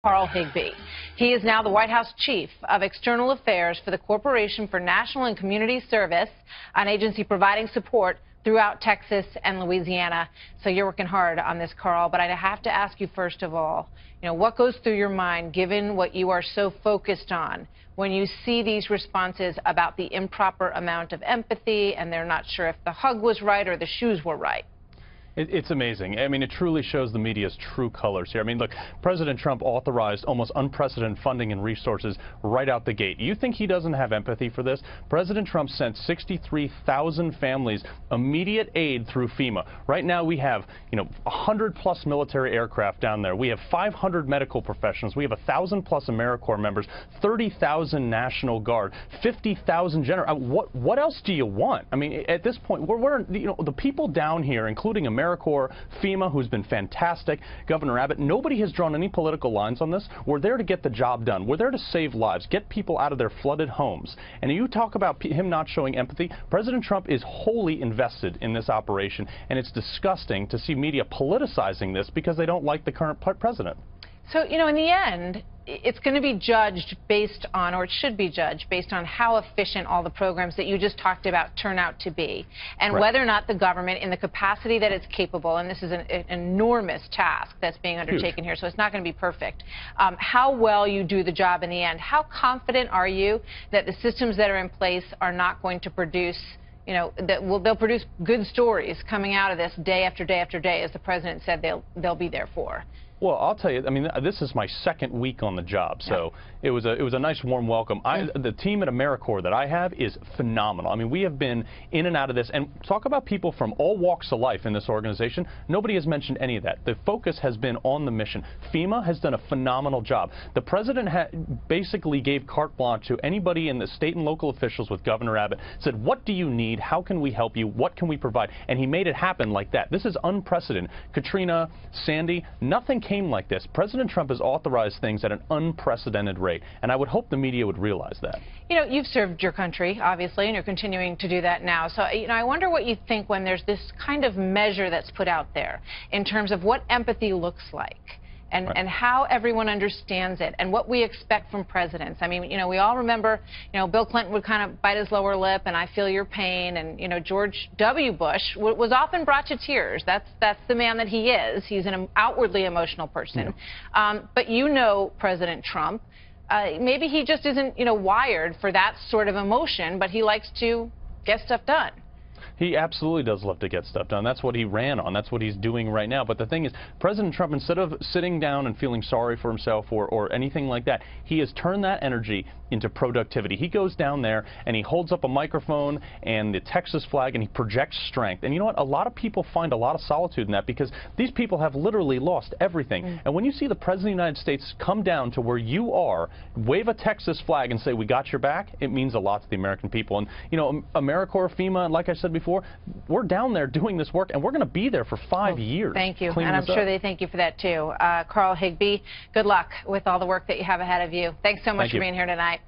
Carl Higbie. He is now the White House Chief of External Affairs for the Corporation for National and Community Service, an agency providing support throughout Texas and Louisiana. So you're working hard on this, Carl, but I have to ask you first of all, what goes through your mind, given what you are so focused on, when you see these responses about the improper amount of empathy and they're not sure if the hug was right or the shoes were right? It's amazing. I mean, it truly shows the media's true colors here. I mean, look, President Trump authorized almost unprecedented funding and resources right out the gate. You think he doesn't have empathy for this? President Trump sent 63,000 families immediate aid through FEMA. Right now we have, 100+ military aircraft down there. We have 500 medical professionals. We have 1,000+ AmeriCorps members, 30,000 National Guard, 50,000 general. What else do you want? I mean, at this point, we're the people down here, including AmeriCorps, FEMA, who's been fantastic, Governor Abbott, nobody has drawn any political lines on this. We're there to get the job done. We're there to save lives, get people out of their flooded homes. And you talk about him not showing empathy. President Trump is wholly invested in this operation, and it's disgusting to see media politicizing this because they don't like the current president. So, in the end, it's going to be judged based on, or it should be judged based on how efficient all the programs that you just talked about turn out to be, and right. whether or not the government, in the capacity that it's capable, and this is an enormous task that's being undertaken here, so it's not going to be perfect, how well you do the job in the end. How confident are you that the systems that are in place are not going to produce they'll produce good stories coming out of this day after day after day, as the president said they'll be there for? Well, I'll tell you, I mean, this is my second week on the job, so it was a nice warm welcome. The team at AmeriCorps that I have is phenomenal. I mean, we have been in and out of this, and talk about people from all walks of life in this organization. Nobody has mentioned any of that. The focus has been on the mission. FEMA has done a phenomenal job. The president basically gave carte blanche to anybody in the state and local officials with Governor Abbott, said, what do you need? How can we help you? What can we provide? And he made it happen like that. This is unprecedented. Katrina, Sandy, nothing came like this. President Trump has authorized things at an unprecedented rate, and I would hope the media would realize that. You've served your country, obviously, and you're continuing to do that now. So, I wonder what you think when there's this kind of measure that's put out there in terms of what empathy looks like. And how everyone understands it, and what we expect from presidents. I mean, we all remember, Bill Clinton would kind of bite his lower lip, and I feel your pain, and, George W. Bush was often brought to tears. That's the man that he is. He's an outwardly emotional person. But President Trump, maybe he just isn't, wired for that sort of emotion, but he likes to get stuff done. He absolutely does love to get stuff done. That's what he ran on. That's what he's doing right now. But the thing is, President Trump, instead of sitting down and feeling sorry for himself or anything like that, he has turned that energy into productivity. He goes down there and he holds up a microphone and the Texas flag and he projects strength. And you know what? A lot of people find a lot of solitude in that, because these people have literally lost everything. And when you see the President of the United States come down to where you are, wave a Texas flag and say, we got your back, it means a lot to the American people. And, AmeriCorps, FEMA, like I said before, we're down there doing this work, and we're going to be there for 5 years. Thank you. And I'm sure they thank you for that, too. Carl Higbie, good luck with all the work that you have ahead of you. Thanks so much for being here tonight.